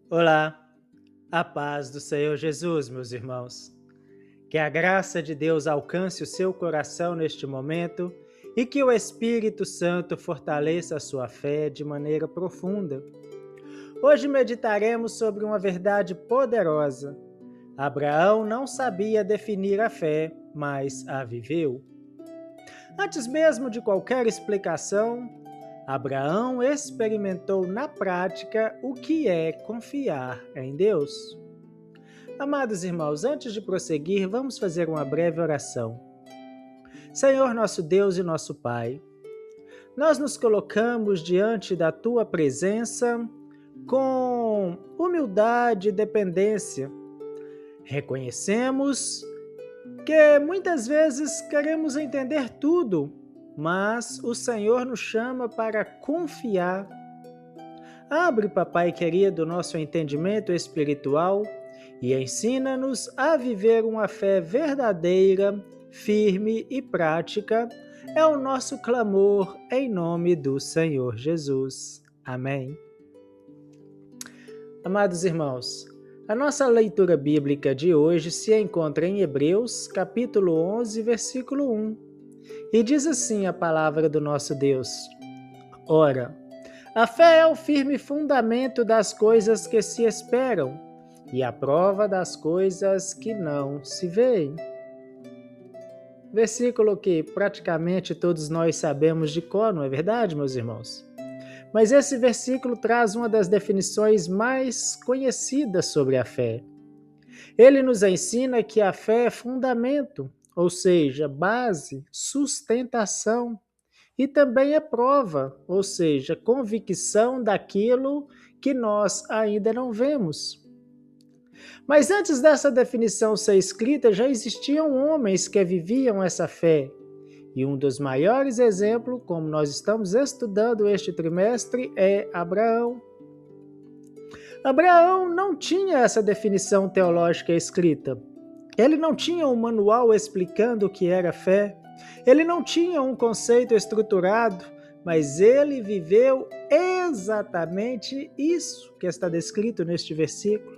Olá, a paz do Senhor Jesus, meus irmãos. Que a graça de Deus alcance o seu coração neste momento e que o Espírito Santo fortaleça a sua fé de maneira profunda. Hoje meditaremos sobre uma verdade poderosa. Abraão não sabia definir a fé, mas a viveu. Antes mesmo de qualquer explicação, Abraão experimentou na prática o que é confiar em Deus. Amados irmãos, antes de prosseguir, vamos fazer uma breve oração. Senhor nosso Deus e nosso Pai, nós nos colocamos diante da Tua presença com humildade e dependência. Reconhecemos que muitas vezes queremos entender tudo, mas o Senhor nos chama para confiar. Abre, Papai querido, nosso entendimento espiritual e ensina-nos a viver uma fé verdadeira, firme e prática. É o nosso clamor em nome do Senhor Jesus. Amém. Amados irmãos, a nossa leitura bíblica de hoje se encontra em Hebreus, capítulo 11, versículo 1. E diz assim a palavra do nosso Deus: Ora, a fé é o firme fundamento das coisas que se esperam e a prova das coisas que não se veem. Versículo que praticamente todos nós sabemos de cor, não é verdade, meus irmãos? Mas esse versículo traz uma das definições mais conhecidas sobre a fé. Ele nos ensina que a fé é fundamento, ou seja, base, sustentação, e também é prova, ou seja, convicção daquilo que nós ainda não vemos. Mas antes dessa definição ser escrita, já existiam homens que viviam essa fé. E um dos maiores exemplos, como nós estamos estudando este trimestre, é Abraão. Abraão não tinha essa definição teológica escrita. Ele não tinha um manual explicando o que era fé. Ele não tinha um conceito estruturado, mas ele viveu exatamente isso que está descrito neste versículo.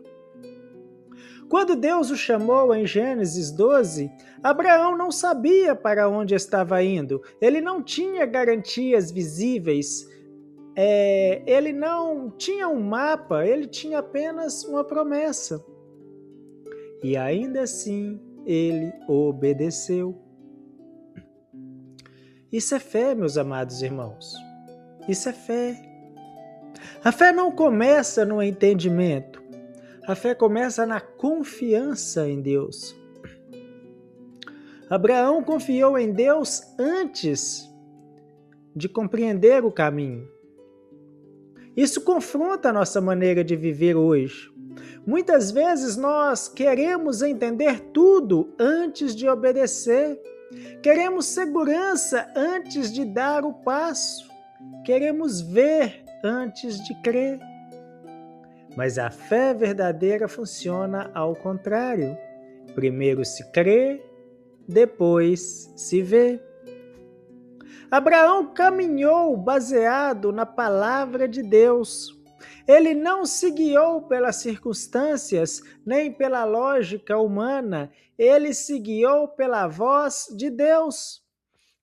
Quando Deus o chamou em Gênesis 12, Abraão não sabia para onde estava indo. Ele não tinha garantias visíveis. Ele não tinha um mapa, ele tinha apenas uma promessa. E ainda assim, ele obedeceu. Isso é fé, meus amados irmãos. Isso é fé. A fé não começa no entendimento. A fé começa na confiança em Deus. Abraão confiou em Deus antes de compreender o caminho. Isso confronta a nossa maneira de viver hoje. Muitas vezes nós queremos entender tudo antes de obedecer. Queremos segurança antes de dar o passo. Queremos ver antes de crer. Mas a fé verdadeira funciona ao contrário. Primeiro se crê, depois se vê. Abraão caminhou baseado na palavra de Deus. Ele não se guiou pelas circunstâncias, nem pela lógica humana. Ele se guiou pela voz de Deus.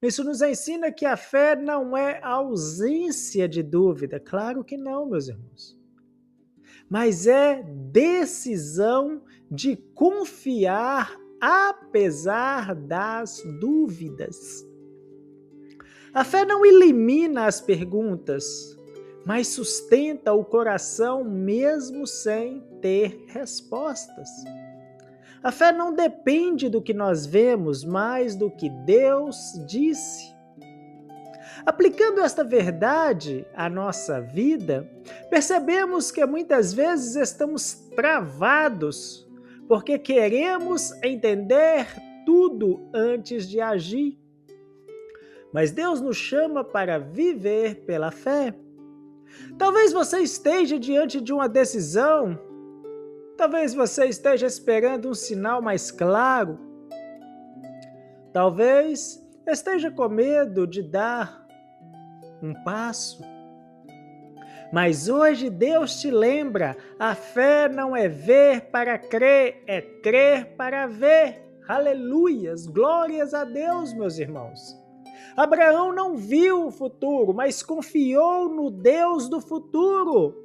Isso nos ensina que a fé não é ausência de dúvida. Claro que não, meus irmãos. Mas é decisão de confiar apesar das dúvidas. A fé não elimina as perguntas, mas sustenta o coração mesmo sem ter respostas. A fé não depende do que nós vemos, mas do que Deus disse. Aplicando esta verdade à nossa vida, percebemos que muitas vezes estamos travados porque queremos entender tudo antes de agir. Mas Deus nos chama para viver pela fé. Talvez você esteja diante de uma decisão, talvez você esteja esperando um sinal mais claro, talvez esteja com medo de dar um passo. Mas hoje Deus te lembra, a fé não é ver para crer, é crer para ver. Aleluias, glórias a Deus, meus irmãos. Abraão não viu o futuro, mas confiou no Deus do futuro.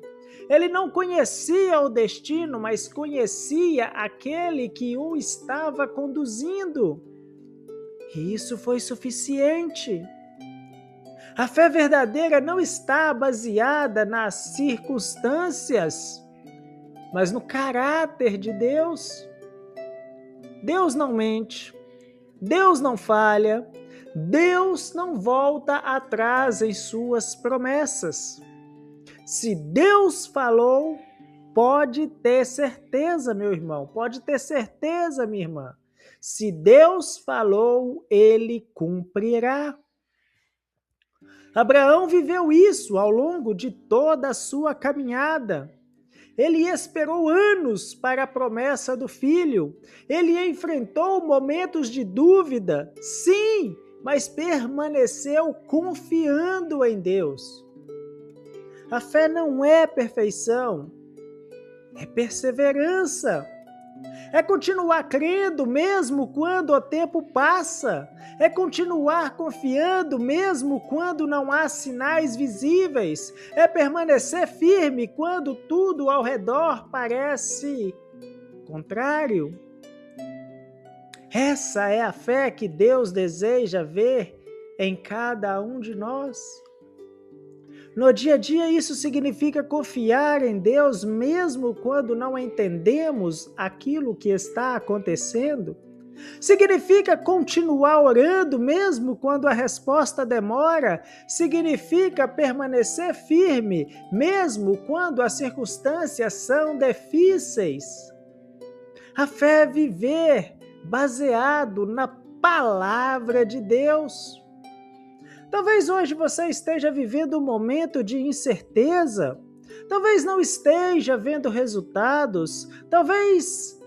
Ele não conhecia o destino, mas conhecia aquele que o estava conduzindo. E isso foi suficiente. A fé verdadeira não está baseada nas circunstâncias, mas no caráter de Deus. Deus não mente, Deus não falha, Deus não volta atrás em suas promessas. Se Deus falou, pode ter certeza, meu irmão, pode ter certeza, minha irmã. Se Deus falou, Ele cumprirá. Abraão viveu isso ao longo de toda a sua caminhada. Ele esperou anos para a promessa do filho. Ele enfrentou momentos de dúvida, sim, mas permaneceu confiando em Deus. A fé não é perfeição, é perseverança. É continuar crendo mesmo quando o tempo passa. É continuar confiando mesmo quando não há sinais visíveis. É permanecer firme quando tudo ao redor parece contrário. Essa é a fé que Deus deseja ver em cada um de nós. No dia a dia, isso significa confiar em Deus mesmo quando não entendemos aquilo que está acontecendo. Significa continuar orando mesmo quando a resposta demora. Significa permanecer firme mesmo quando as circunstâncias são difíceis. A fé é viver baseado na palavra de Deus. Talvez hoje você esteja vivendo um momento de incerteza, talvez não esteja vendo resultados, talvez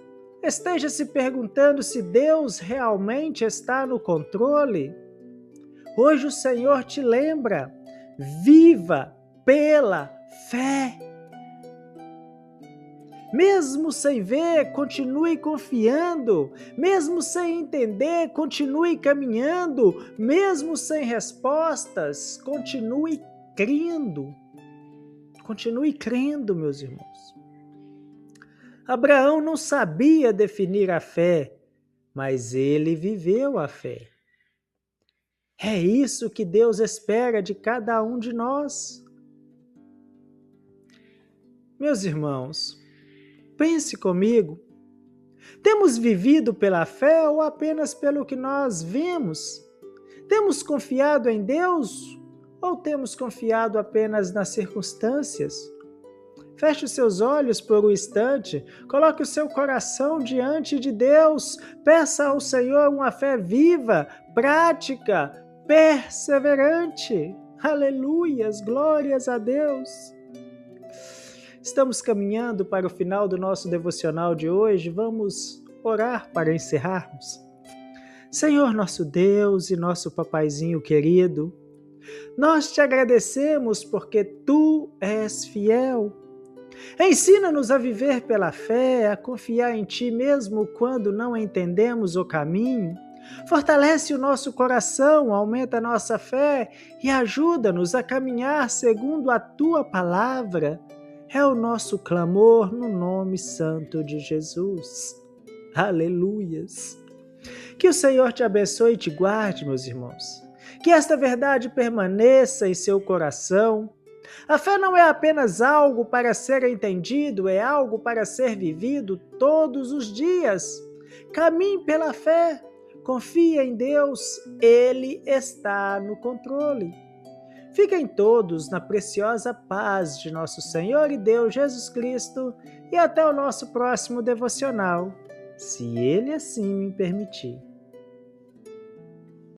esteja se perguntando se Deus realmente está no controle. Hoje o Senhor te lembra, viva pela fé. Mesmo sem ver, continue confiando. Mesmo sem entender, continue caminhando. Mesmo sem respostas, continue crendo. Continue crendo, meus irmãos. Abraão não sabia definir a fé, mas ele viveu a fé. É isso que Deus espera de cada um de nós. Meus irmãos, pense comigo, temos vivido pela fé ou apenas pelo que nós vemos? Temos confiado em Deus ou temos confiado apenas nas circunstâncias? Feche os seus olhos por um instante, coloque o seu coração diante de Deus, peça ao Senhor uma fé viva, prática, perseverante. Aleluias, glórias a Deus. Estamos caminhando para o final do nosso devocional de hoje. Vamos orar para encerrarmos. Senhor nosso Deus e nosso papaizinho querido, nós te agradecemos porque Tu és fiel. Ensina-nos a viver pela fé, a confiar em Ti mesmo quando não entendemos o caminho. Fortalece o nosso coração, aumenta a nossa fé e ajuda-nos a caminhar segundo a Tua palavra. É o nosso clamor no nome santo de Jesus. Aleluias. Que o Senhor te abençoe e te guarde, meus irmãos. Que esta verdade permaneça em seu coração. A fé não é apenas algo para ser entendido, é algo para ser vivido todos os dias. Caminhe pela fé, confie em Deus, Ele está no controle. Fiquem todos na preciosa paz de nosso Senhor e Deus Jesus Cristo e até o nosso próximo devocional, se Ele assim me permitir.